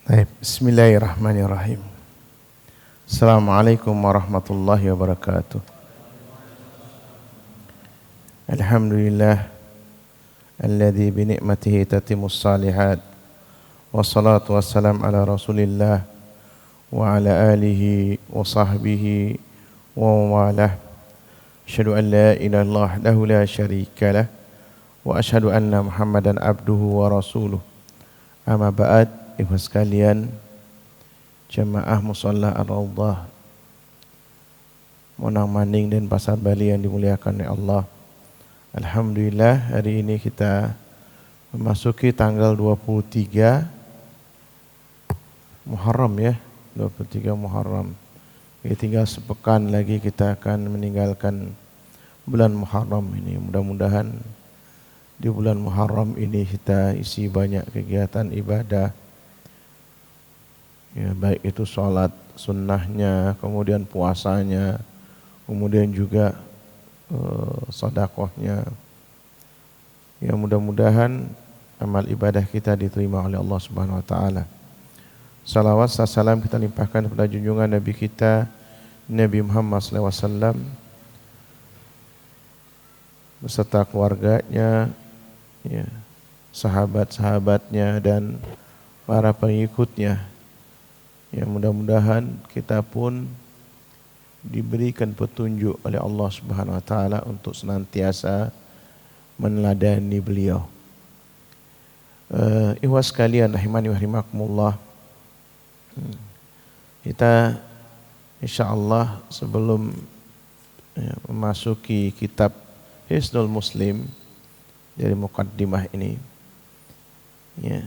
Baik, bismillahirrahmanirrahim. Assalamualaikum warahmatullahi wabarakatuh. Alhamdulillah alladzi bi ni'matihi tatimmus shalihat. Wassalatu wassalam ala Rasulillah wa ala alihi wa sahbihi wa walah. Asyhadu an la ilaha illallah wahdahu la syarikalah wa asyhadu anna Muhammadan abduhu wa rasuluh. Amma ba'd, ibu sekalian, jamaah musalla ar-raudhah Monang Maning dan Pasar Bali yang dimuliakan oleh Allah. Alhamdulillah hari ini kita memasuki tanggal 23 Muharram ya, 23 Muharram. Jadi tinggal sepekan lagi kita akan meninggalkan bulan Muharram ini. Mudah-mudahan di bulan Muharram ini kita isi banyak kegiatan ibadah. Ya, baik itu sholat sunnahnya, kemudian puasanya, kemudian juga sedekahnya. Ya, mudah-mudahan amal ibadah kita diterima oleh Allah Subhanahu wa taala. Salawat salam kita limpahkan kepada junjungan Nabi kita Nabi Muhammad SAW beserta keluarganya, ya, sahabat-sahabatnya dan para pengikutnya. Ya, mudah-mudahan kita pun diberikan petunjuk oleh Allah Subhanahu wa taala untuk senantiasa meneladani beliau. Ikhwas sekalian rahimani wa rahimakumullah. Kita insyaallah sebelum memasuki kitab Hisnul Muslim dari muqaddimah ini, ya,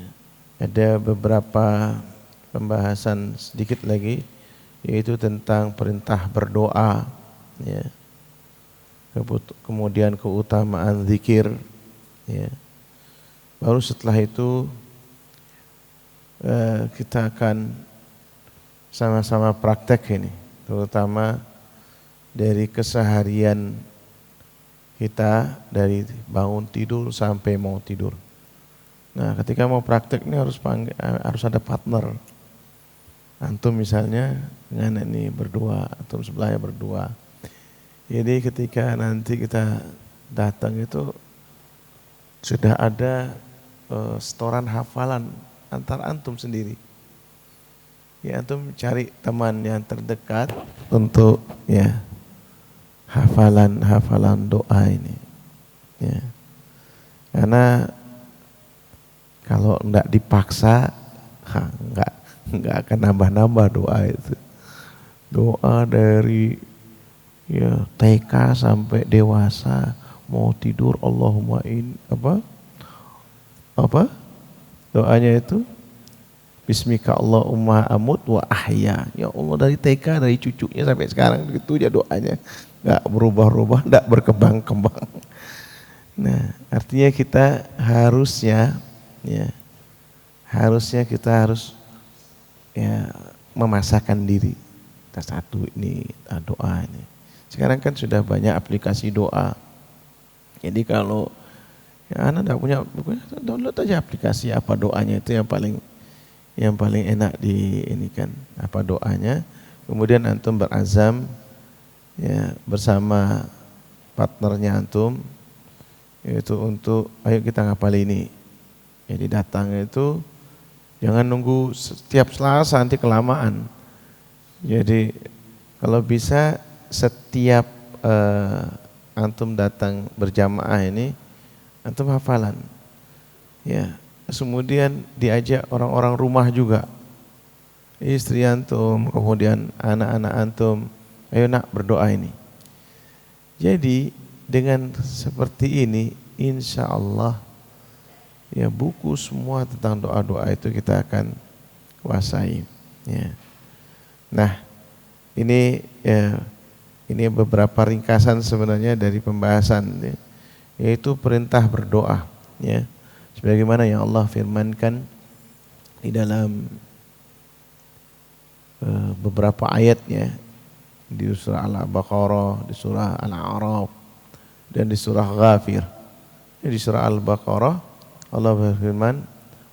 ada beberapa pembahasan sedikit lagi, yaitu tentang perintah berdoa, ya, kemudian keutamaan zikir, ya. Baru setelah itu kita akan sama-sama praktek ini, terutama dari keseharian kita dari bangun tidur sampai mau tidur. Nah, ketika mau praktek ini harus ada partner. Antum misalnya dengan ini berdua, antum sebelahnya berdua. Jadi ketika nanti kita datang itu sudah ada setoran hafalan antar antum sendiri. Ya, antum cari teman yang terdekat untuk ya hafalan doa ini. Ya. Karena kalau enggak dipaksa, enggak akan nambah-nambah doa itu. Doa dari ya TK sampai dewasa, mau tidur Allahumma apa? Doanya itu Bismika Allahumma amut wa ahya. Ya Allah, dari TK, dari cucunya sampai sekarang begitu aja doanya. Enggak berubah-ubah, enggak berkembang-kembang. Nah, artinya kita harusnya kita harus ya memasakkan diri. Kita satu ini doa ini. Sekarang kan sudah banyak aplikasi doa. Jadi kalau ya Anda enggak punya, download aja aplikasi apa doanya, itu yang paling enak di ini kan, apa doanya. Kemudian antum berazam ya bersama partnernya antum, yaitu untuk ayo kita ngapal ini. Jadi datang itu jangan nunggu setiap Selasa, nanti kelamaan. Jadi kalau bisa setiap antum datang berjamaah ini antum hafalan. Ya, kemudian diajak orang-orang rumah juga. Istri antum, kemudian anak-anak antum, ayo nak berdoa ini. Jadi dengan seperti ini insya Allah ya buku semua tentang doa-doa itu kita akan kuasai. Ya. Nah, ini beberapa ringkasan sebenarnya dari pembahasan, ya, yaitu perintah berdoa. Ya. Sebagaimana yang Allah firmankan di dalam beberapa ayatnya di surah Al-Baqarah, di surah Al-A'raf, dan di surah Ghafir. Di surah Al-Baqarah Allah berfirman,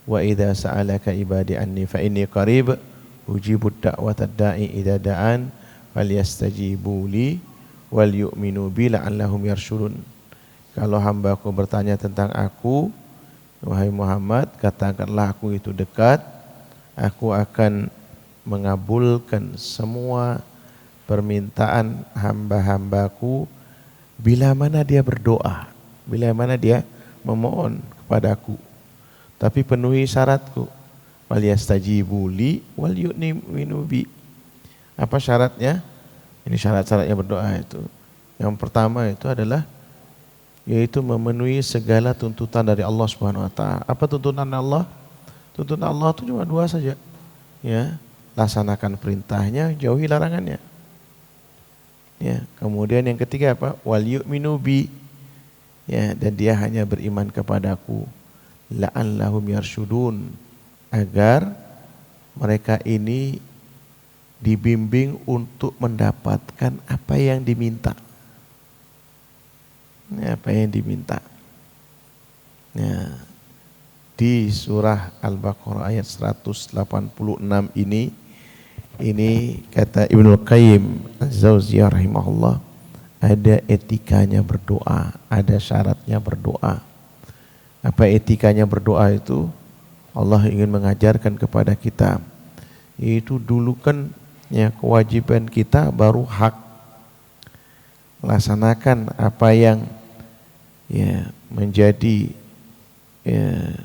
wa idza sa'alaka ibadi anni fa inni qarib ujibu da'watad da'i idza da'an falyastajibu li wal yu'minu bi la'allahum yarshudun. Kalau hambaku bertanya tentang aku, wahai Muhammad, katakanlah aku itu dekat, aku akan mengabulkan semua permintaan hamba-hambaku bila mana dia berdoa, bila mana dia memohon kepadaku. Tapi penuhi syaratku. Waliyastajibu li wal yu'minu bi. Apa syaratnya? Ini syarat-syaratnya berdoa itu. Yang pertama itu adalah yaitu memenuhi segala tuntutan dari Allah Subhanahu wa taala. Apa tuntutan Allah? Tuntutan Allah itu cuma dua saja. Ya, laksanakan perintahnya, jauhi larangannya. Ya, kemudian yang ketiga apa? Wal yu'minu bi. Ya, dan dia hanya beriman kepadaku. La'allahum yarshudun, agar mereka ini dibimbing untuk mendapatkan apa yang diminta. Ya, apa yang diminta. Ya, di surah Al-Baqarah ayat 186 ini kata Ibnu Qayyim Az-Jauziyah rahimahullah, ada etikanya berdoa, ada syaratnya berdoa. Apa etikanya berdoa itu? Allah ingin mengajarkan kepada kita, yaitu dulu kan ya kewajiban kita baru hak. Laksanakan apa yang ya menjadi ya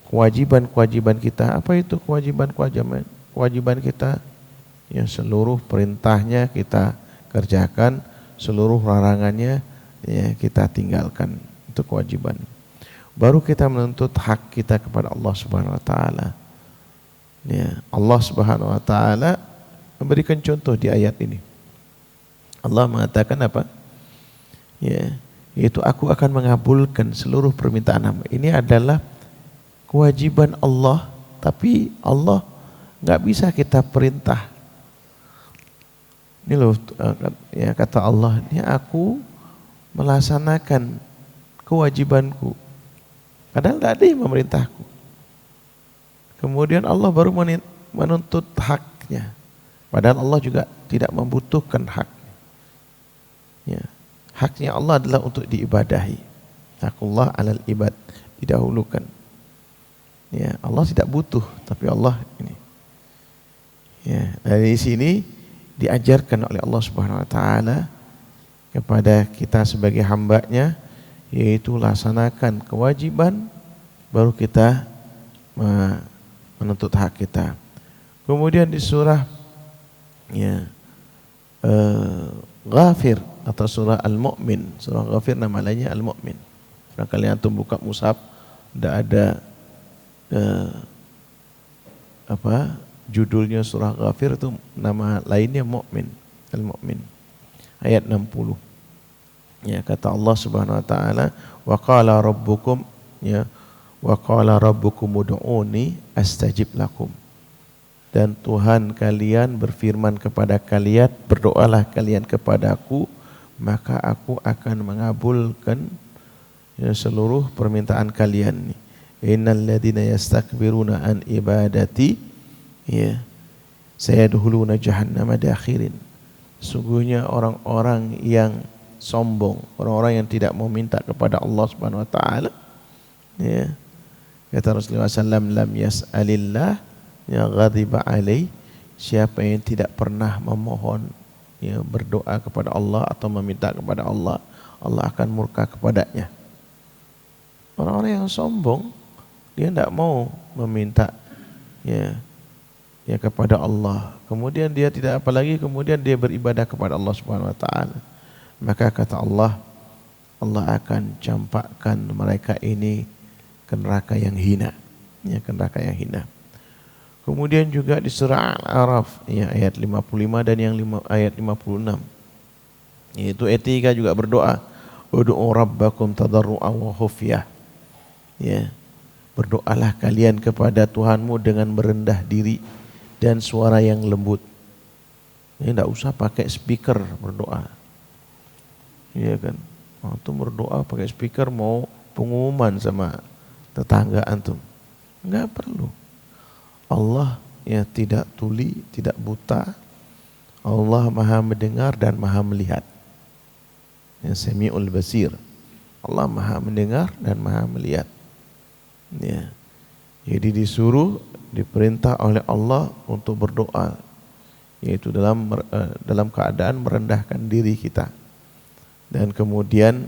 kewajiban kita. Apa itu kewajiban kita? Ya, seluruh perintahnya kita kerjakan, seluruh larangannya ya kita tinggalkan. Itu kewajiban. Baru kita menuntut hak kita kepada Allah Subhanahu wa taala. Ya, Allah Subhanahu wa taala memberikan contoh di ayat ini. Allah mengatakan apa? Ya, yaitu aku akan mengabulkan seluruh permintaan hamba. Ini adalah kewajiban Allah, tapi Allah nggak bisa kita perintah. Ini loh ya kata Allah, ini aku melaksanakan kewajibanku. Padahal tidak ada yang memerintahku. Kemudian Allah baru menuntut haknya. Padahal Allah juga tidak membutuhkan hak. Ya. Haknya Allah adalah untuk diibadahi. Hakullah alal ibad, didahulukan. Ya, Allah tidak butuh, tapi Allah ini. Ya, dari sini diajarkan oleh Allah Subhanahu wa taala kepada kita sebagai hamba-Nya, yaitu laksanakan kewajiban, baru kita menuntut hak kita. Kemudian di surah ya Ghafir atau surah Al-Mu'min. Surah Ghafir nama lainnya Al-Mu'min. Kalau kalian antum buka mushaf, tidak ada judulnya surah Ghafir, itu nama lainnya Mu'min, Al-Mu'min. Ayat 60. Ya, kata Allah Subhanahu wa taala, wa qala rabbukum ya wa qala rabbukum ud'uni astajib lakum. Dan Tuhan kalian berfirman kepada kalian, berdoalah kalian kepadaku, maka aku akan mengabulkan ya, seluruh permintaan kalian. Innal ladzina yastakbiruna an ibadati ya sayadkhuluna jahannama dakhirin. Sungguhnya orang-orang yang sombong, orang-orang yang tidak mau minta kepada Allah Subhanahu wa taala, ya, kata Rasulullah SAW, lam yas'alillah ya ghadiba alaih. Siapa yang tidak pernah memohon ya berdoa kepada Allah atau meminta kepada Allah, Allah akan murka kepadanya. Orang-orang yang sombong, dia tidak mau meminta ya kepada Allah. Kemudian dia tidak apalagi kemudian dia beribadah kepada Allah Subhanahu wa taala. Maka kata Allah, Allah akan campakkan mereka ini ke neraka yang hina. Ya, ke neraka yang hina. Kemudian juga di surah Al-A'raf ya, ayat 55 dan ayat 56. Yaitu etika juga berdoa. Ud'u rabbakum tadarru'an wa khufyah. Ya. Berdoalah kalian kepada Tuhanmu dengan merendah diri dan suara yang lembut. Ini tidak usah pakai speaker berdoa. Iya kan? Itu berdoa pakai speaker mau pengumuman sama tetangga antum. Enggak perlu. Allah ya tidak tuli, tidak buta. Allah maha mendengar dan maha melihat. Yang Sami'ul Basir. Allah maha mendengar dan maha melihat. Ya. Jadi diperintah oleh Allah untuk berdoa, yaitu dalam keadaan merendahkan diri kita, dan kemudian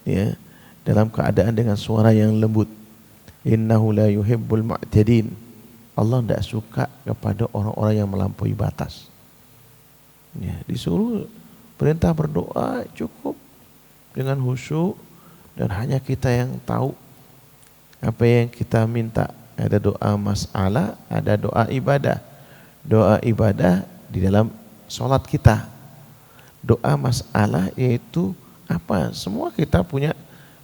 ya dalam keadaan dengan suara yang lembut. Innahu la yuhibbul mu'tadin. Allah tidak suka kepada orang-orang yang melampaui batas. Ya, disuruh perintah berdoa cukup dengan khusyuk, dan hanya kita yang tahu apa yang kita minta. Ada doa masalah, ada doa ibadah. Doa ibadah di dalam sholat kita. Doa masalah yaitu apa? Semua kita punya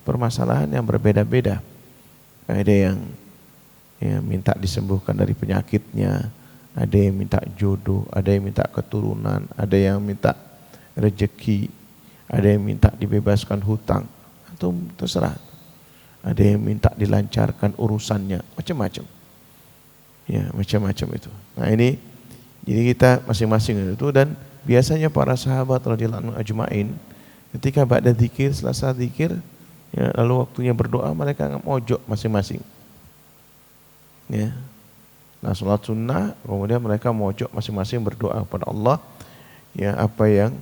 permasalahan yang berbeda-beda. Ada yang minta disembuhkan dari penyakitnya, ada yang minta jodoh, ada yang minta keturunan, ada yang minta rezeki, ada yang minta dibebaskan hutang. Itu terserah. Ada yang minta dilancarkan urusannya, macam-macam. Ya, macam-macam itu. Nah ini, jadi kita masing-masing itu, dan biasanya para sahabat radhiyallahu anhum ajma'in ketika ba'da dzikir, selesai dzikir, ya, lalu waktunya berdoa, mereka mojok masing-masing. Ya. Nah, salat sunnah, kemudian mereka mojok masing-masing berdoa kepada Allah, ya, apa yang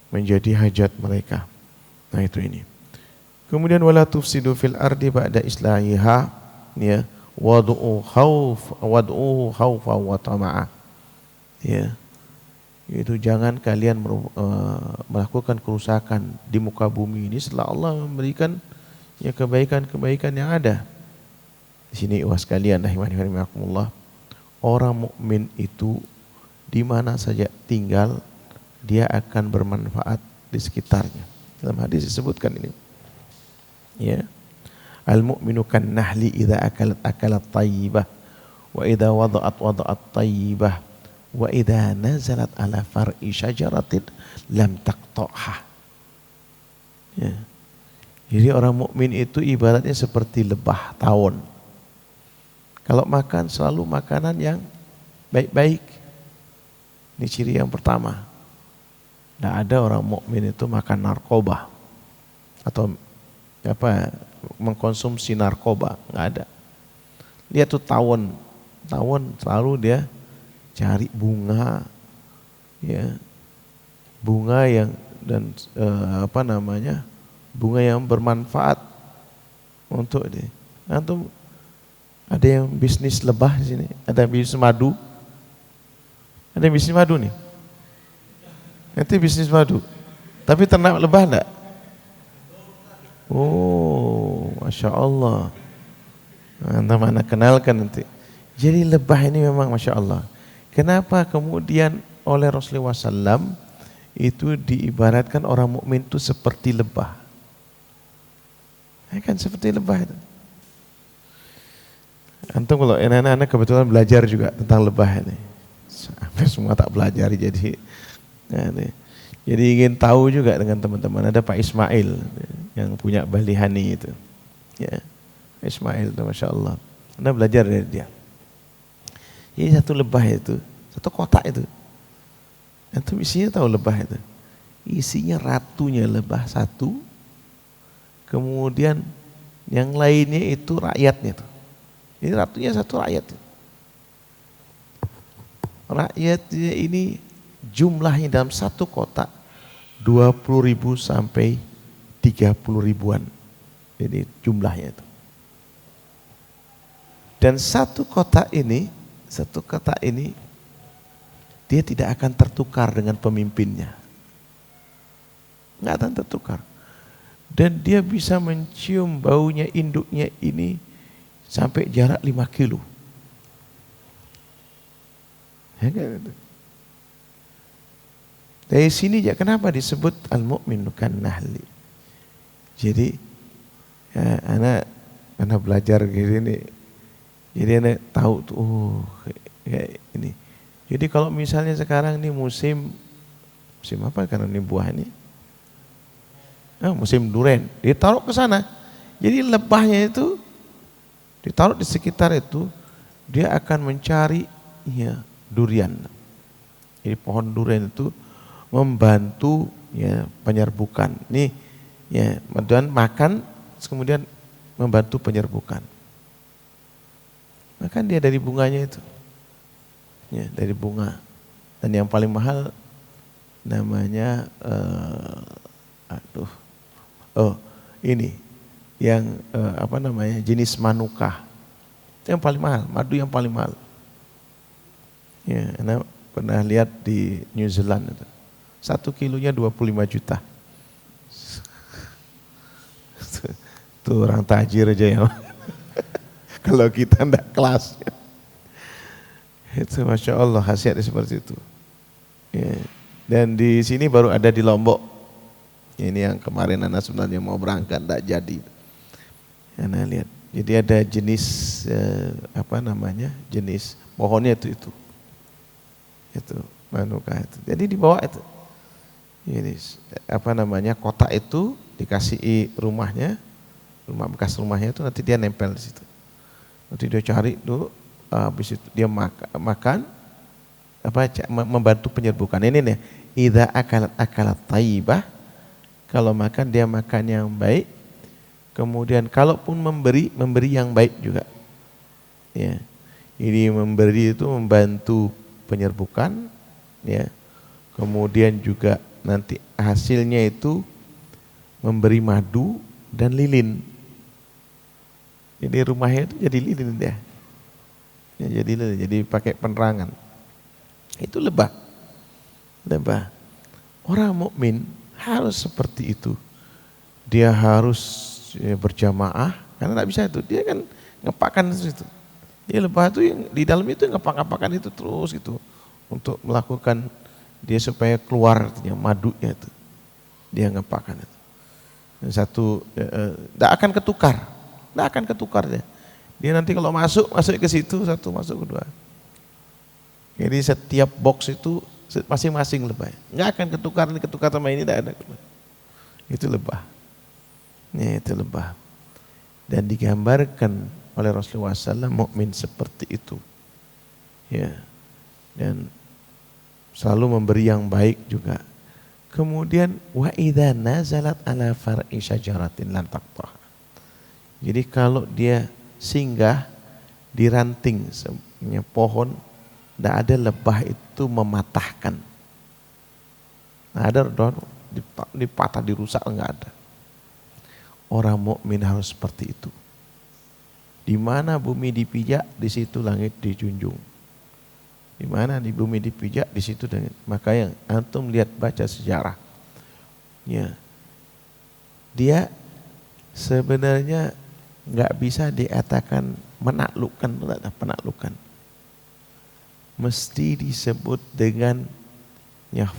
menjadi hajat mereka. Nah, itu ini. Kemudian wala tufsidu fil ardi ba'da islahiha, ya, wad'u khaufa wa tama'a. Ya. Itu jangan kalian melakukan kerusakan di muka bumi ini setelah Allah memberikan ya kebaikan-kebaikan yang ada. Di sini was kalian rahimakumullah, orang mukmin itu di mana saja tinggal dia akan bermanfaat di sekitarnya. Dalam hadis disebutkan ini. Ya. Al-mu'minu kan nahli idza akalat tayyibah wa idza wada'at tayyibah wa idza nazalat ala far'i syajaratin lam taqta'ha. Ya. Jadi orang mukmin itu ibaratnya seperti lebah tawon. Kalau makan selalu makanan yang baik-baik. Ini ciri yang pertama. Tidak ada orang mukmin itu makan narkoba atau mengkonsumsi narkoba, nggak ada. Lihat tuh tawon selalu dia cari bunga, ya, bunga yang dan bunga yang bermanfaat untuk dia. Antum ada yang bisnis lebah di sini, ada bisnis madu, ada yang bisnis madu nih. Nanti bisnis madu, tapi ternak lebah enggak? Oh, Masya Allah. Anda mana kenalkan nanti. Jadi lebah ini memang Masya Allah. Kenapa kemudian oleh Rasulullah SAW itu diibaratkan orang mukmin itu seperti lebah? Ya kan seperti lebah itu. Antum kalau anak-anak kebetulan belajar juga tentang lebah ini. Sampai semua tak belajar jadi. Jadi ingin tahu juga dengan teman-teman. Ada Pak Ismail yang punya Balihani itu. Ya, Ismail itu Masya Allah. Anda belajar dari dia. Jadi satu lebah itu, satu kotak itu. Itu isinya tahu lebah itu. Isinya ratunya lebah satu. Kemudian yang lainnya itu rakyatnya tuh. Jadi ratunya satu rakyat. Rakyatnya ini jumlahnya dalam satu kotak 20.000 sampai 30.000-an. Jadi jumlahnya itu. Dan satu kotak ini dia tidak akan tertukar dengan pemimpinnya. Enggak akan tertukar. Dan dia bisa mencium baunya induknya ini sampai jarak 5 kilo. Ya kan? Dari sini ya kenapa disebut al-mu'minu kan nahli. Jadi ya, anak belajar gini. Jadi anak tahu tuh kayak ini. Jadi kalau misalnya sekarang ini musim apa karena ini buah ini? Musim duren, ditaruh ke sana. Jadi lebahnya itu Ditaruh di sekitar itu, dia akan mencari ya, durian. Jadi pohon durian itu membantu ya penyerbukan. Nih ya, dan makan kemudian membantu penyerbukan. Makan dia dari bunganya itu. Ya, dari bunga. Dan yang paling mahal namanya ini yang jenis manuka. Itu yang paling mahal, madu yang paling mahal. Ya, Anda pernah lihat di New Zealand itu. 1 kilonya 25 juta. Tuh orang tajir aja ya. Kalau kita enggak kelas. Itu Masya Allah khasiatnya seperti itu. Ya. Dan di sini baru ada di Lombok. Ini yang kemarin anak sebenarnya mau berangkat enggak jadi. Anda lihat. Jadi ada jenis jenis pohonnya itu manuka itu. Jadi di bawah itu. Ini kotak itu dikasih rumahnya, bekas rumahnya itu nanti dia nempel di situ. Nanti dia cari dulu, habis itu dia makan membantu penyerbukan. Ini nih, idza akalat thayyibah, kalau makan dia makan yang baik. Kemudian kalaupun memberi yang baik juga. Ya. Jadi memberi itu membantu penyerbukan, ya. Kemudian juga nanti hasilnya itu memberi madu dan lilin. Jadi rumahnya itu jadi lilin dia. Ya, jadi lilin, jadi pakai penerangan. Itu lebah. Orang mukmin harus seperti itu. Dia harus berjamaah, karena tidak bisa itu. Dia kan ngepakkan itu. Dia lebah itu yang di dalam itu ngepak-ngapakan itu terus gitu untuk melakukan dia supaya keluar madunya itu. Dia ngepakkan itu. Satu tidak akan ketukar dia. Dia nanti kalau masuk ke situ, satu masuk kedua. Jadi setiap box itu masing-masing lebah. Nggak akan ketukar sama ini tidak ada. Itu lebah. Ya, itu lebah. Dan digambarkan oleh Rasulullah SAW mukmin seperti itu. Ya. Dan selalu memberi yang baik juga. Kemudian wa idza nazalat ala far'i syajaratin lam taqtah. Jadi kalau dia singgah di ranting pohon, tidak ada lebah itu mematahkan. Nah, ada dipatah, dirusak, enggak ada. Orang mukmin harus seperti itu. Di mana bumi dipijak, di situ langit dijunjung. Di mana di bumi dipijak, di situ langit. Maka yang antum lihat baca sejarah. Ya. Dia sebenarnya enggak bisa dikatakan menaklukkan. Mesti disebut dengan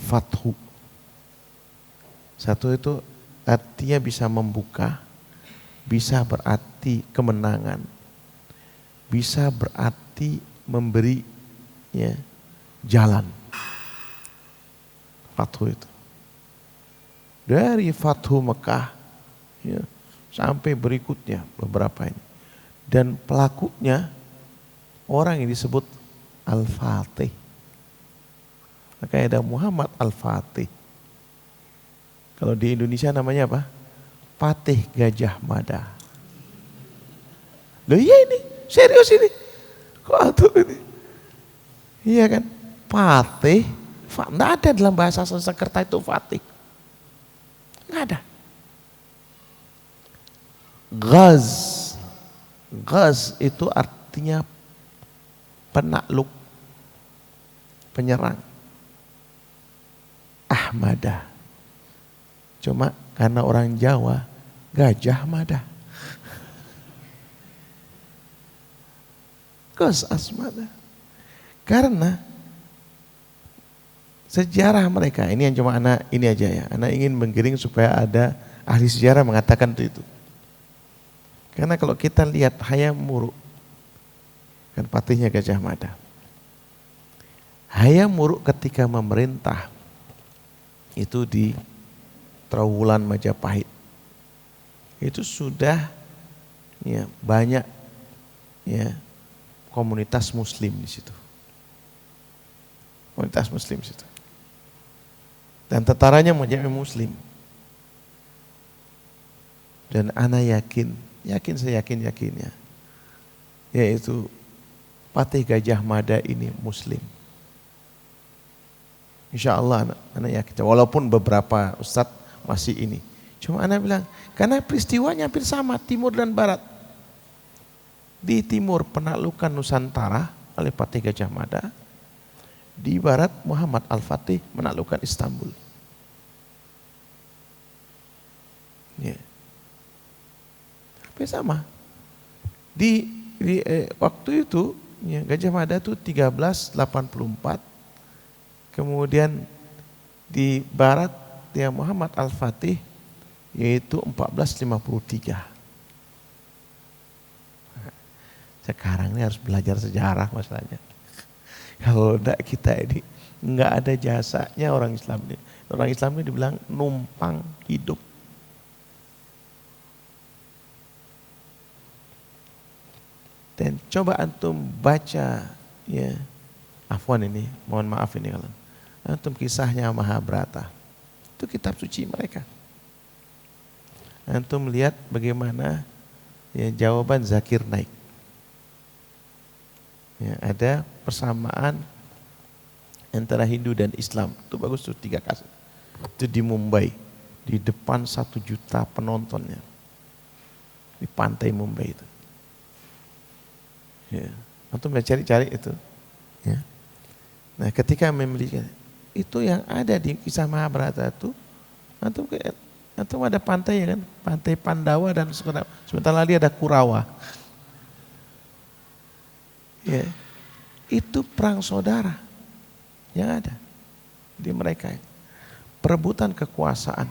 fathu. Satu itu artinya bisa membuka, bisa berarti kemenangan, bisa berarti memberi jalan. Fathu itu. Dari Fathu Mekah sampai berikutnya beberapa ini. Dan pelakunya orang yang disebut Al-Fatih. Maka ada Muhammad Al-Fatih. Kalau di Indonesia namanya apa? Patih Gajah Mada. Loh iya ini, serius ini. Kok atuh ini? Iya kan? Patih, enggak ada dalam bahasa Sanskerta itu Fatih. Enggak ada. Ghaz itu artinya penakluk, penyerang. Ahmada. Cuma karena orang Jawa, Gajah Mada. Ghaz Asmada. Karena sejarah mereka, ini yang cuma anak ini aja ya. Anak ingin menggiring supaya ada ahli sejarah mengatakan itu. Karena kalau kita lihat Hayam Wuruk, kan patihnya Gajah Mada. Hayam Wuruk ketika memerintah itu di Trawulan Majapahit. Itu sudah banyak ya komunitas muslim di situ. Komunitas muslim di situ. Dan tentaranya menjadi muslim. Dan ana yakin saya yakinnya, yaitu Patih Gajah Mada ini muslim. Insya Allah ana yakin. Walaupun beberapa ustadz masih ini. Cuma ana bilang, karena peristiwanya hampir sama, timur dan barat. Di timur penaklukan Nusantara oleh Patih Gajah Mada. Di barat Muhammad Al-Fatih menaklukkan Istanbul. Ya. Hampir sama. Di waktu itu ya, Gajah Mada itu 1384. Kemudian di barat ya Muhammad Al-Fatih yaitu 1453. Sekarang ini harus belajar sejarah masalahnya. Kalau enggak kita ini enggak ada jasanya orang Islam ini. Orang Islam ini dibilang numpang hidup. Dan coba antum baca ya, afwan ini, mohon maaf ini kalau antum kisahnya Mahabharata. Itu kitab suci mereka. Antum lihat bagaimana ya jawaban Zakir Naik. Ya, ada persamaan antara Hindu dan Islam. Itu bagus tuh 3 kasus. Itu di Mumbai, di depan 1 juta penontonnya. Di pantai Mumbai itu. Ya, antum cari-cari itu. Ya. Nah, ketika memiliki itu yang ada di kisah Mahabharata itu, antum ada pantai ya kan, pantai Pandawa dan sebentar lagi ada Kurawa. Ya, itu perang saudara yang ada di mereka, perebutan kekuasaan.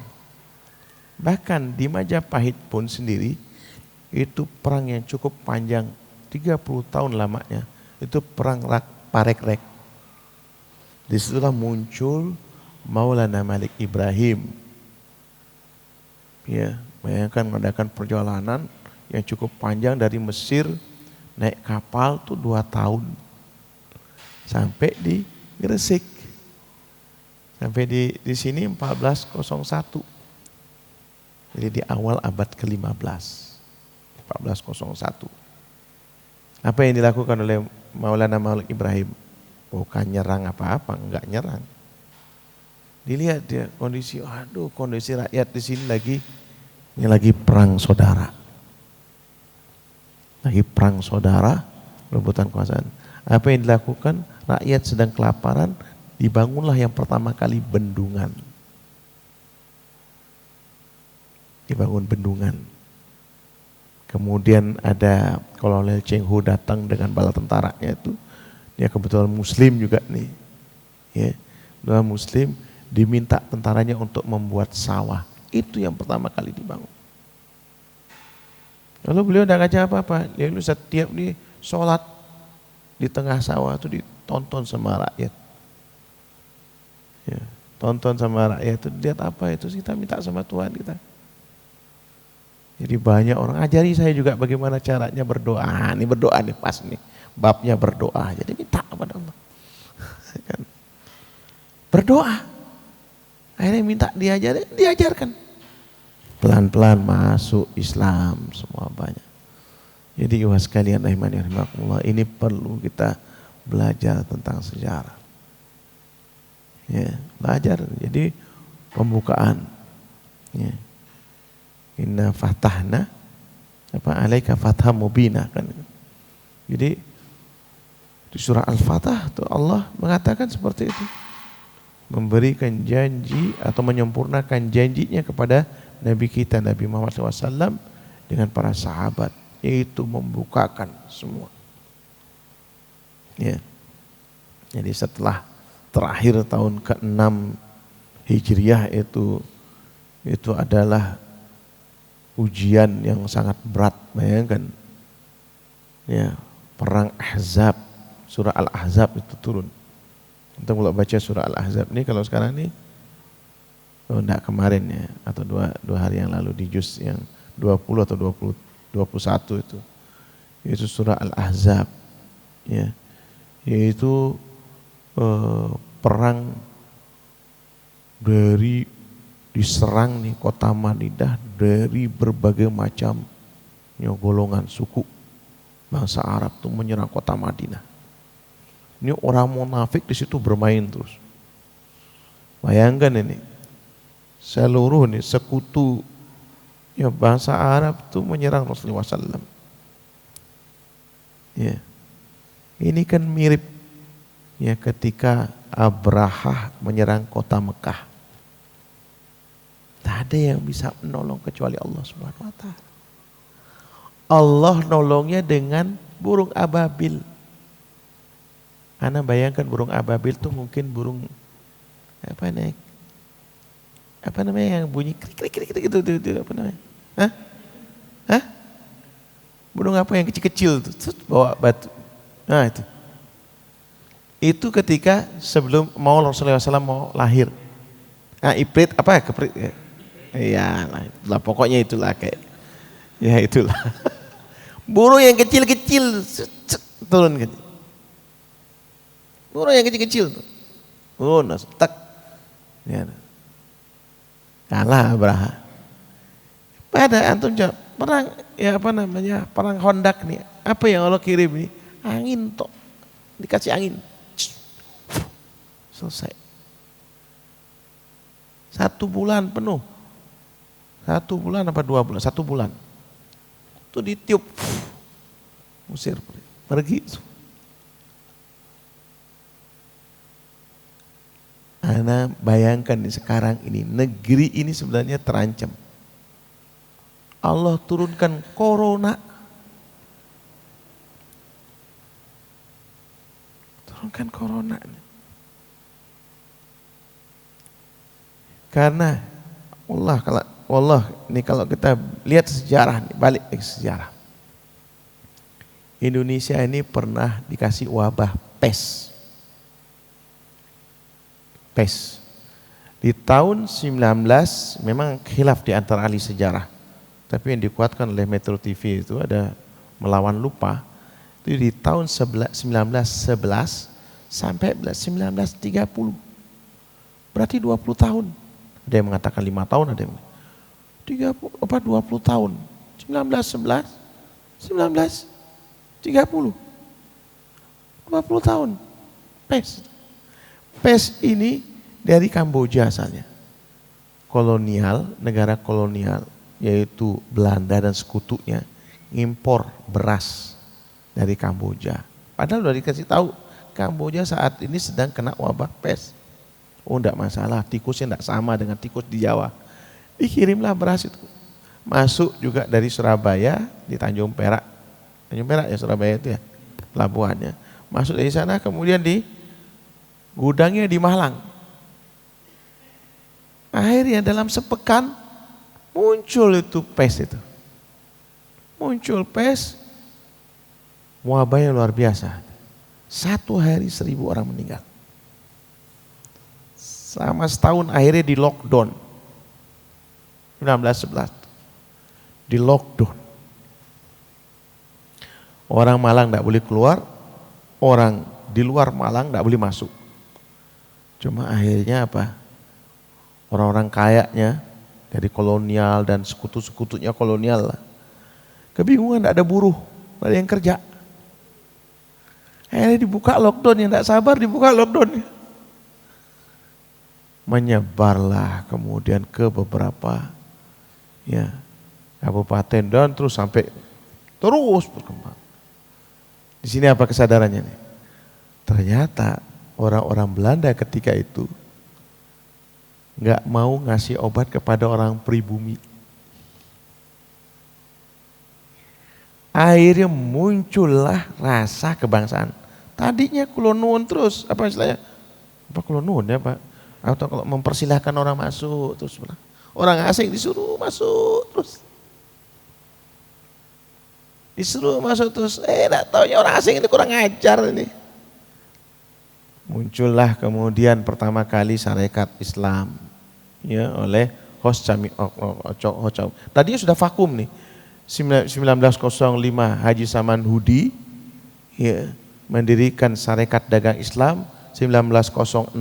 Bahkan di Majapahit pun sendiri itu perang yang cukup panjang, 30 tahun lamanya. Itu perang Parekrek. Disitulah muncul Maulana Malik Ibrahim. Ya, bayangkan mengadakan perjalanan yang cukup panjang dari Mesir naik kapal tuh 2 tahun sampai di Gresik. Sampai di sini 1401. Jadi di awal abad ke-15. 1401. Apa yang dilakukan oleh Maulana Malik Ibrahim? Bukan nyerang apa-apa, enggak nyerang. Dilihat dia kondisi rakyat di sini lagi perang saudara. Lagi perang saudara, rebutan kekuasaan. Apa yang dilakukan? Rakyat sedang kelaparan, dibangunlah yang pertama kali bendungan. Dibangun bendungan. Kemudian ada Kolonel Cheng Ho datang dengan bala tentaranya itu. Dia kebetulan muslim juga nih. Ya, dua muslim diminta tentaranya untuk membuat sawah. Itu yang pertama kali dibangun. Lalu beliau tidak ngajak apa-apa. Dia setiap nih sholat di tengah sawah itu ditonton sama rakyat. Ya, tonton sama rakyat itu, lihat apa itu, kita minta sama Tuhan kita. Jadi banyak orang, ajari saya juga bagaimana caranya berdoa. Ini berdoa nih pas nih, babnya berdoa. Jadi minta kepada Allah. Berdoa. Akhirnya minta diajarkan. Pelan-pelan masuk Islam semua banyak. Jadi ikhwas sekalian rahimakumullah, ini perlu kita belajar tentang sejarah. Ya, belajar. Jadi pembukaan. Ya. Inna fatahna alaika fatham mubina kan. Jadi di surah Al-Fatah tuh Allah mengatakan seperti itu. Memberikan janji atau menyempurnakan janjinya kepada Nabi kita Nabi Muhammad SAW dengan para sahabat, yaitu membukakan semua. Ya. Jadi setelah terakhir tahun ke-6 Hijriah itu adalah ujian yang sangat berat, bayangkan. Ya, perang Ahzab, surah Al-Ahzab itu turun. Kita kalau baca surah Al-Ahzab ini kalau sekarang ini enggak kemarin ya, atau dua hari yang lalu di juz yang 20 atau 21 itu. yaitu surah Al-Ahzab, ya, yaitu perang dari diserang nih kota Madinah dari berbagai macam golongan suku bangsa Arab tuh menyerang kota Madinah. Ini orang munafik di situ bermain terus. Bayangkan ini, seluruh nih sekutu ya bangsa Arab tuh menyerang Rasulullah SAW. Ya, ini kan mirip ya ketika Abrahah menyerang kota Mekah. Tak ada yang bisa menolong kecuali Allah Subhanahu wa Ta'ala. Allah nolongnya dengan burung ababil. Anda bayangkan burung ababil itu mungkin burung apa namanya yang bunyi krik krik krik gitu apa namanya? Hah? Burung apa yang kecil-kecil tuh bawa batu. Nah itu. Itu ketika sebelum mau Rasulullah SAW mau lahir. Nah, Iprit apa ya? Keprit ya. Iya, lah pokoknya itulah kayak. Ya itulah. Burung yang kecil-kecil turun gitu. Burung yang kecil-kecil tuh. Tak. Ya. Kalah Abraha. Pada antum jawab, perang ya apa namanya? Perang Hondak nih. Apa yang Allah kirim nih? Angin toh. Dikasih angin. Selesai. 1 bulan penuh. 1 bulan apa 2 bulan? 1 bulan. Itu ditiup. Musir pergi. Anda bayangkan nih sekarang ini negeri ini sebenarnya terancam. Allah turunkan corona. Turunkan corona. Karena Allah ini kalau kita lihat sejarah nih, balik ke sejarah. Indonesia ini pernah dikasih wabah pes. Di tahun 19 memang khilaf di antara ahli sejarah. Tapi yang dikuatkan oleh Metro TV itu ada melawan lupa. Itu di tahun 1911 sampai 1930. Berarti 20 tahun. Ada yang mengatakan 5 tahun, ada yang 20 tahun. 1911, 1930. 20 tahun. PES ini dari Kamboja asalnya. Kolonial, negara kolonial, yaitu Belanda dan sekutunya, impor beras dari Kamboja. Padahal udah dikasih tahu, Kamboja saat ini sedang kena wabah PES. Oh enggak masalah, tikusnya enggak sama dengan tikus di Jawa. Dikirimlah beras itu. Masuk juga dari Surabaya di Tanjung Perak. Tanjung Perak ya Surabaya itu ya, pelabuhannya. Masuk dari sana kemudian di gudangnya di Malang. Akhirnya dalam sepekan muncul itu PES itu. Muncul PES, wabahnya luar biasa. 1 hari 1.000 orang meninggal. Sama setahun akhirnya di lockdown. 1911. Di lockdown. Orang Malang tidak boleh keluar, orang di luar Malang tidak boleh masuk. Cuma akhirnya apa? Orang-orang kayanya dari kolonial dan sekutu-sekutunya kolonial lah. Kebingungan, tidak ada buruh, tidak ada yang kerja. Akhirnya dibuka lockdown, yang tidak sabar dibuka lockdown. Menyebarlah kemudian ke beberapa ya kabupaten dan terus sampai terus berkembang. Di sini apa kesadarannya nih? Ternyata orang-orang Belanda ketika itu nggak mau ngasih obat kepada orang pribumi. Akhirnya muncullah rasa kebangsaan. Tadinya kulonuun terus, apa istilahnya? Apa kulonuun ya Pak? Atau kalau mempersilahkan orang masuk terus orang asing disuruh masuk terus. Disuruh masuk terus, enggak taunya orang asing ini kurang ajar ini. Muncullah kemudian pertama kali Sarekat Islam ya oleh Tadinya sudah vakum nih. 1905 Haji Saman Hudi ya, mendirikan Sarekat Dagang Islam. 1906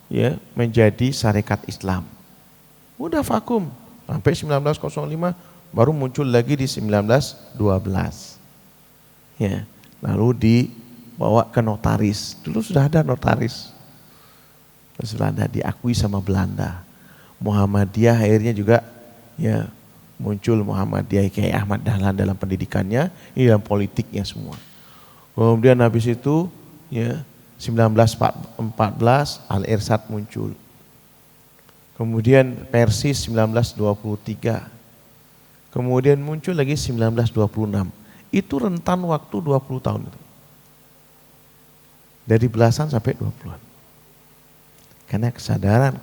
ya, menjadi Sarekat Islam. Udah vakum sampai 1905, baru muncul lagi di 1912. Ya, lalu dibawa ke notaris. Dulu sudah ada notaris. Belanda diakui sama Belanda. Muhammadiyah akhirnya juga ya muncul, Muhammadiyah kayak Ahmad Dahlan dalam pendidikannya, ini dalam politiknya semua. Kemudian habis itu ya 1914 Al-Irsyad muncul. Kemudian Persis 1923. Kemudian muncul lagi 1926. Itu rentan waktu 20 tahun itu. Dari belasan sampai 20-an. Karena kesadaran,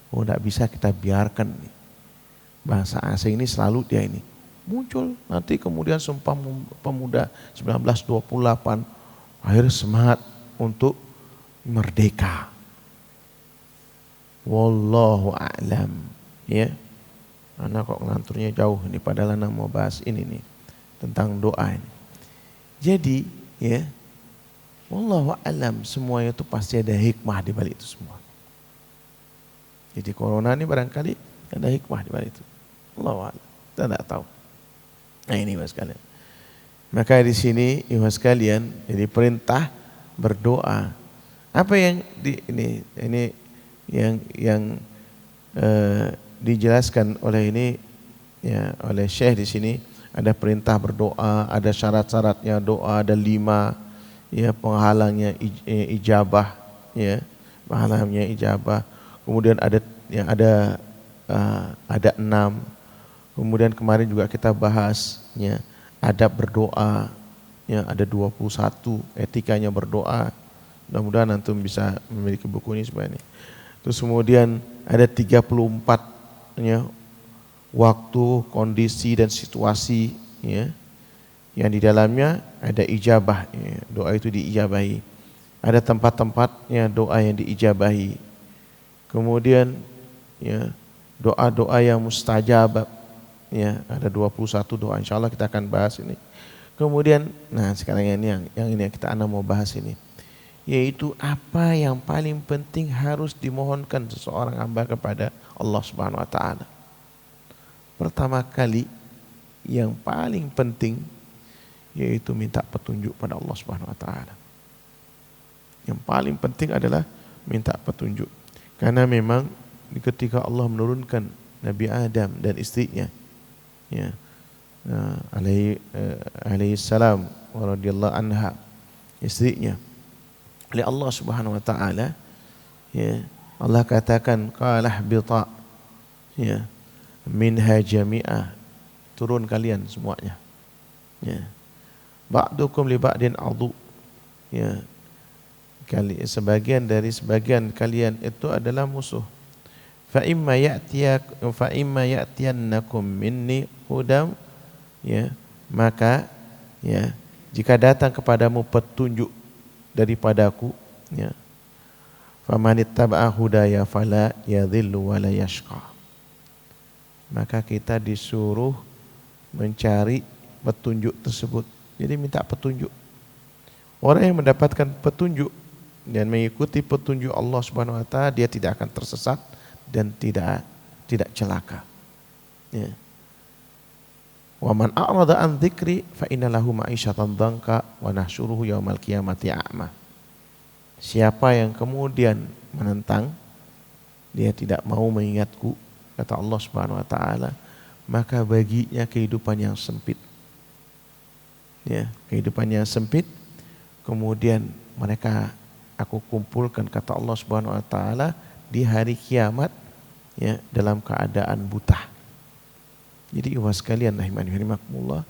oh tidak bisa kita biarkan bahasa asing ini selalu dia ini muncul. Nanti kemudian Sumpah Pemuda 1928 akhirnya semangat untuk merdeka. Wallahu a'lam. Ya, anak kok nganturnya jauh ini, padahal anak mau bahas ini nih tentang doa ini. Jadi ya, wallahu a'lam, semuanya itu pasti ada hikmah di balik itu semua. Jadi corona ini barangkali ada hikmah di balik itu. Allahu a'lam, kita tidak tahu. Nah ini mas sekalian. Maka di sini mas sekalian, jadi perintah berdoa. Apa yang ini yang dijelaskan oleh ini ya, oleh Syekh di sini, ada perintah berdoa, ada syarat-syaratnya doa, ada 5 ya, penghalangnya ijabah ya, penghalangnya ijabah. Kemudian ada yang ada 6. Kemudian kemarin juga kita bahas ya, adab berdoa ya, ada 21 etikanya berdoa. Mudah-mudahan antum bisa memiliki buku ini sebenarnya. Terus kemudian ada 34 ya, waktu, kondisi dan situasi ya, yang di dalamnya ada ijabah ya, doa itu diijabahi. Ada tempat-tempatnya doa yang diijabahi. Kemudian ya, doa-doa yang mustajab ya, ada 21 doa, insyaallah kita akan bahas ini. Kemudian nah sekarang yang ini yang kita mau bahas ini, yaitu apa yang paling penting harus dimohonkan seseorang hamba kepada Allah Subhanahu wa taala. Pertama kali yang paling penting yaitu minta petunjuk pada Allah Subhanahu wa taala. Yang paling penting adalah minta petunjuk. Karena memang ketika Allah menurunkan Nabi Adam dan istrinya ya, alaihi salam wa radhiyallahu anha, istrinya, oleh Allah Subhanahu wa taala ya, Allah katakan qalah bita ya, minha jami'ah, turun kalian semuanya ya, ba'dukum li ba'din adu ya, sebagian dari sebagian kalian itu adalah musuh. Fa imma ya'tiyannakum minni hudam ya, maka ya, jika datang kepadamu petunjuk daripadaku ya, famanittaba'a hudaya fala yadhillu wa la yashqa, maka kita disuruh mencari petunjuk tersebut. Jadi minta petunjuk. Orang yang mendapatkan petunjuk dan mengikuti petunjuk Allah Subhanahu wa taala, dia tidak akan tersesat dan tidak celaka. Ya. Wa man a'rada an dzikri fa innalahu ma'isyatan dhanka wa nahsyuruhu yaumal qiyamati a'ma. Siapa yang kemudian menentang, dia tidak mau mengingatku, kata Allah Subhanahu wa taala, maka baginya kehidupan yang sempit. Ya, kehidupan yang sempit. Kemudian mereka aku kumpulkan, kata Allah Subhanahu wa taala, di hari kiamat ya, dalam keadaan buta. Jadi ikhwas sekalian rahimakumullah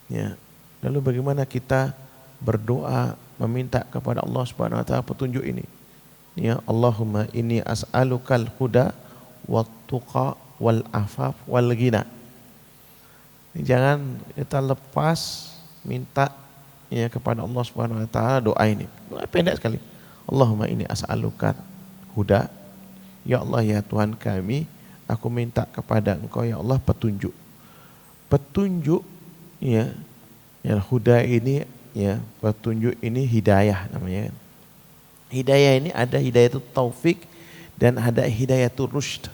ya, lalu bagaimana kita berdoa meminta kepada Allah Subhanahu wa taala petunjuk ini ya, Allahumma inni as'alukal huda wat tuqa wal afaf wal ghina. Jangan kita lepas minta ya kepada Allah Subhanahu wa taala doa ini. Doa pendek sekali. Allahumma inni as'aluka huda. Ya Allah ya Tuhan kami, aku minta kepada Engkau ya Allah petunjuk. petunjuk ya, ya huda ini ya, petunjuk ini hidayah namanya. Hidayah ini ada hidayatul taufik dan ada hidayatul rusyd.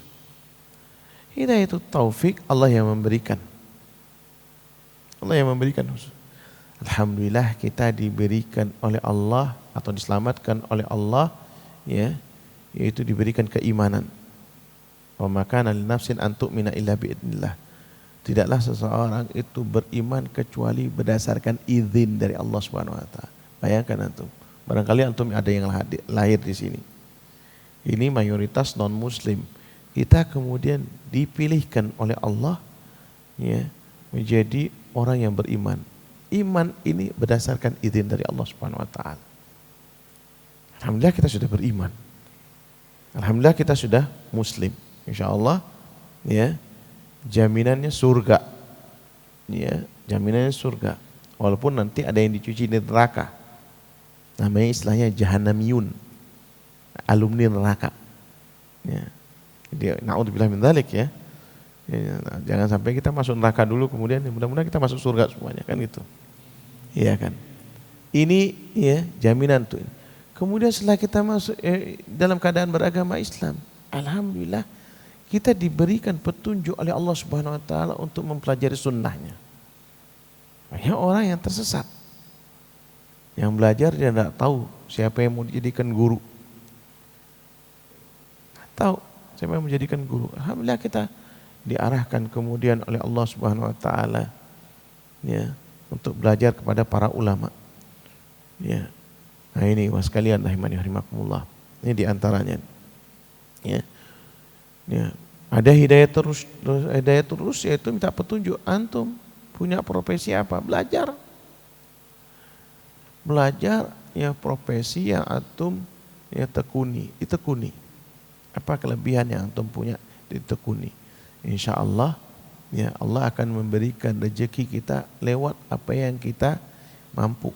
Hidayatul taufik Allah yang memberikan. Allah yang memberikan. Alhamdulillah kita diberikan oleh Allah atau diselamatkan oleh Allah ya, yaitu diberikan keimanan. Wa ma kana linafsin an tu'mina illa biidznillah. Tidaklah seseorang itu beriman kecuali berdasarkan izin dari Allah Subhanahu wa taala. Bayangkan antum, barangkali antum ada yang lahir di sini. Ini mayoritas non muslim. Kita kemudian dipilihkan oleh Allah ya, menjadi orang yang beriman. Iman ini berdasarkan izin dari Allah Subhanahu wa taala. Alhamdulillah kita sudah beriman. Alhamdulillah kita sudah muslim. Insyaallah ya, jaminannya surga. Ya, jaminannya surga. Walaupun nanti ada yang dicuci di neraka. Namanya istilahnya jahannamiyun. Alumni neraka. Ya. Jadi naudzubillah min dzalik ya. Ya, jangan sampai kita masuk neraka dulu kemudian mudah-mudahan kita masuk surga semuanya kan gitu. Iya kan. Ini ya jaminan tuh. Kemudian setelah kita masuk dalam keadaan beragama Islam, alhamdulillah kita diberikan petunjuk oleh Allah Subhanahu wa taala untuk mempelajari sunnahnya. Banyak orang yang tersesat. Yang belajar dia tidak tahu siapa yang mau dijadikan guru. Tahu siapa yang menjadikan guru. Alhamdulillah kita diarahkan kemudian oleh Allah Subhanahu wa taala ya untuk belajar kepada para ulama. Ya. Nah ini was sekalian rahimani rahimakumullah. Ini di antaranya. Ya. Ya. Ada hidayah terus yaitu minta petunjuk. Antum punya profesi apa? Belajar. Belajar ya profesi yang antum ya ditekuni. Apa kelebihan yang antum punya ditekuni. Insya Allah ya Allah akan memberikan rezeki kita lewat apa yang kita mampu.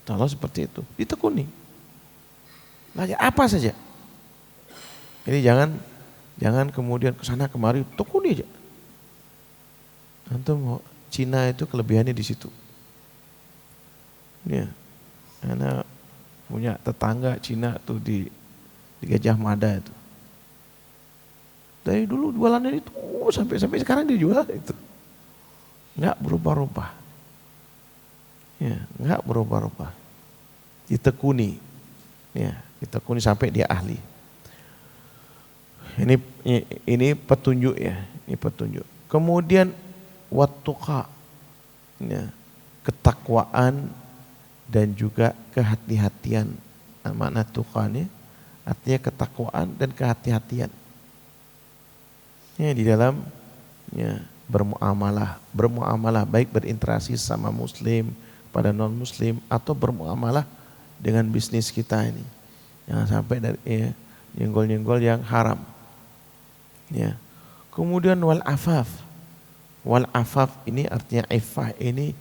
Kalau seperti itu ditekuni. Belajar apa saja. Jadi jangan kemudian kesana kemari tekuni aja. Antum Cina itu kelebihannya di situ. Ya, karena punya tetangga Cina tuh di Gajah Mada itu. Dari dulu jualannya itu sampai sekarang dia jual itu. Enggak berubah-ubah. Ya, enggak berubah-ubah. Ditekuni. Ya, ditekuni sampai dia ahli. Ini petunjuk ya, ini petunjuk. Kemudian wattuqa. Ya, ketakwaan dan juga kehati-hatian. Makna tuqa ini artinya ketakwaan dan kehati-hatian. Ya, di dalam ya, bermuamalah baik berinteraksi sama muslim pada non muslim atau bermuamalah dengan bisnis kita ini. Jangan sampai dari ya, nyenggol-nyenggol yang haram. Ya. Kemudian wal afaf. Wal afaf ini artinya iffah, ini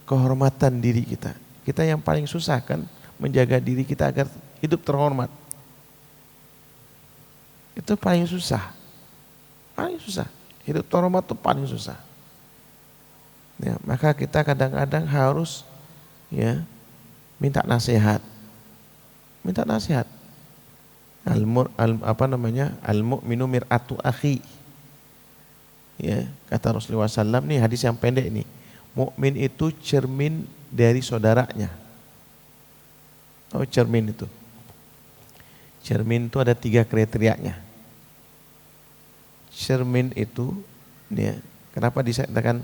kehormatan diri kita. Kita yang paling susah kan menjaga diri kita agar hidup terhormat. Itu paling susah. Paling susah. Hidup terhormat itu paling susah. Ya, maka kita kadang-kadang harus ya minta nasihat. Minta nasihat. Al-mu'minu mir'atu akhi. Ya, kata Rasulullah SAW, nih hadis yang pendek ini. Mukmin itu cermin dari saudaranya. Oh, cermin itu. Cermin itu ada 3 kriterianya. Cermin itu, ya, kenapa disatakan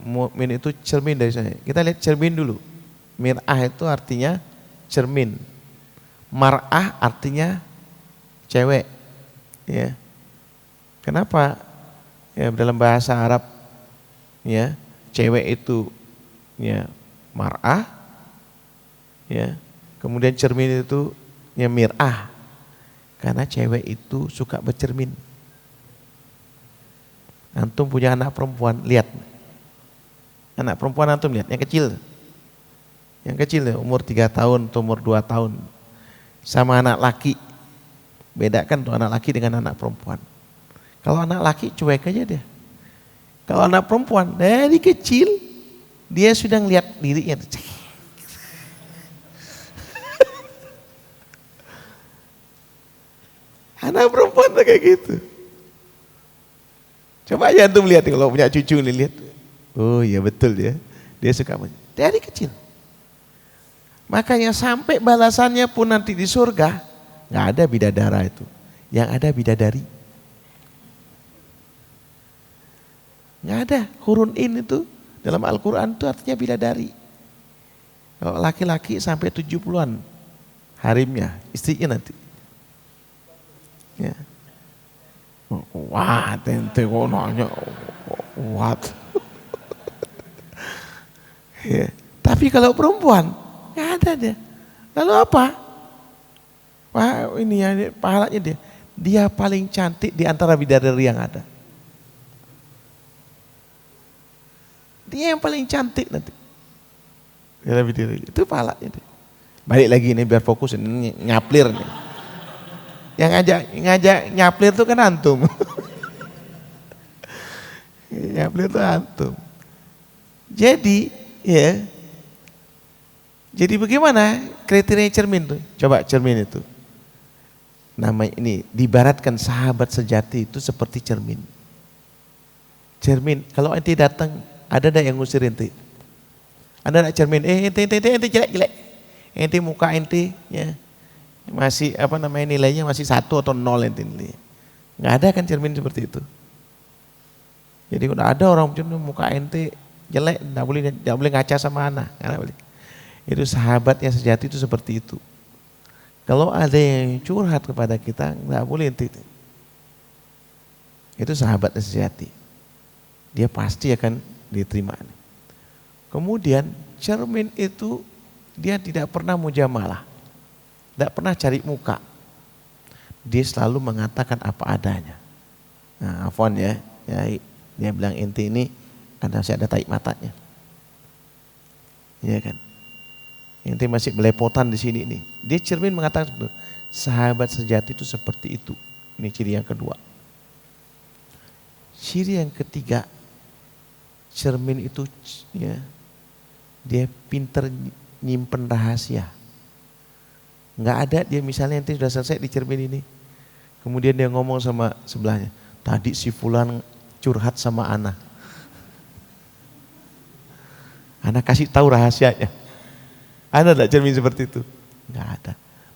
mukmin itu cermin dari saya? Kita lihat cermin dulu. Mir'ah itu artinya cermin. Mar'ah artinya cewek. Ya. Kenapa? Ya, dalam bahasa Arab, ya, cewek itu, ya, mar'ah, ya. Kemudian cermin itu, ya, mir'ah. Karena cewek itu suka bercermin. Antum punya anak perempuan, lihat. Anak perempuan antum lihat, yang kecil. Yang kecil umur 3 tahun atau umur 2 tahun. Sama anak laki. Bedakan tuh anak laki dengan anak perempuan. Kalau anak laki cuek aja dia. Kalau anak perempuan dari kecil dia sudah ngeliat dirinya. Anak perempuan tuh kayak gitu. Coba aja antum lihat kalau punya cucu nih, lihat. Oh iya betul ya. Dia suka dari kecil. Makanya sampai balasannya pun nanti di surga nggak ada bidadara itu. Yang ada bidadari. Nggak ada. Hurun in itu dalam Al-Quran itu artinya bidadari. Kalau laki-laki sampai 70-an harimnya, istrinya nanti. Ya. Wah, tente kok nanya, what? Ya. Tapi kalau perempuan, nggak ada dia. Lalu apa? Wah, ini ya, pahalanya dia paling cantik di antara bidadari yang ada. Dia yang paling cantik nanti. Itu pahalanya dia. Balik lagi nih biar fokus ini nyaplir nih. Yang ngajak nyaplir itu kan antum. Nyaplir itu antum. Jadi ya. Jadi bagaimana kriteria cermin tuh? Coba cermin itu. Nama ini diibaratkan sahabat sejati itu seperti cermin. Cermin, kalau ente datang ada enggak yang ngusir ente? Ada enggak cermin? Ente jelek. Ente muka ente ya. Masih nilainya masih 1 atau 0 ente nilainya. Enggak ada kan cermin seperti itu. Jadi udah ada orang cermin muka ente jelek, enggak boleh ngaca sama anak, enggak boleh. Itu sahabatnya sejati itu seperti itu. Kalau ada yang curhat kepada kita, enggak boleh ente. Itu sahabatnya sejati. Dia pasti akan diterima. Kemudian cermin itu dia tidak pernah mujamalah. Tidak pernah cari muka. Dia selalu mengatakan apa adanya. Nah, afwan ya, dia bilang ente ini masih ada tarik matanya. Iya kan? Ente masih belepotan di sini nih. Dia cermin mengatakan sahabat sejati itu seperti itu. Ini ciri yang kedua. Ciri yang ketiga, cermin itu ya, dia pinter nyimpen rahasia. Nggak ada dia misalnya nanti sudah selesai di cermin ini. Kemudian dia ngomong sama sebelahnya, tadi si fulan curhat sama Ana. Ana kasih tahu rahasianya. Ada enggak cermin seperti itu? Nggak ada.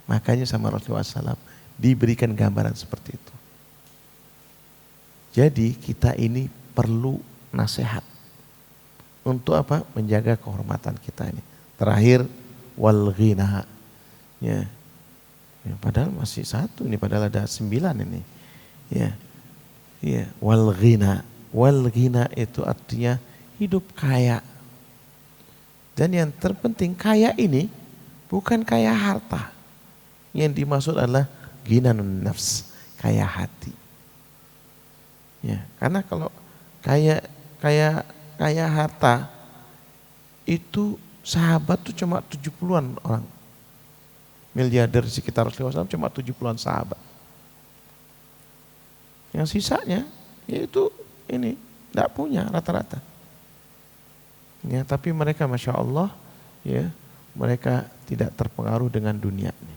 Makanya sama Rasulullah SAW diberikan gambaran seperti itu. Jadi kita ini perlu nasihat. Untuk apa? Menjaga kehormatan kita ini. Terakhir, wal ghina. Ya. Padahal masih 1 ini, padahal ada 9 ini. Ya. Ya, wal ghina. Wal ghina itu artinya hidup kaya. Dan yang terpenting kaya ini bukan kaya harta. Yang dimaksud adalah ghinanun nafs, kaya hati. Ya, karena kalau kaya harta itu sahabat tuh cuma 70-an orang. Miliarder di sekitar Rasulullah SAW cuma 70-an sahabat. Yang sisanya yaitu ini tidak punya rata-rata. Ya, tapi mereka Masya Allah ya, mereka tidak terpengaruh dengan dunia ini.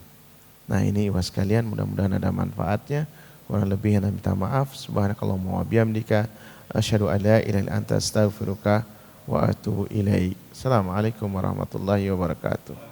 Nah ini ikhwas sekalian, mudah-mudahan ada manfaatnya. Kurang lebihnya minta maaf. Subhanakallahumma wa bihamdika asyhadu an la ilaha illa anta astaghfiruka wa atubu ilaik. Assalamualaikum warahmatullahi wabarakatuh.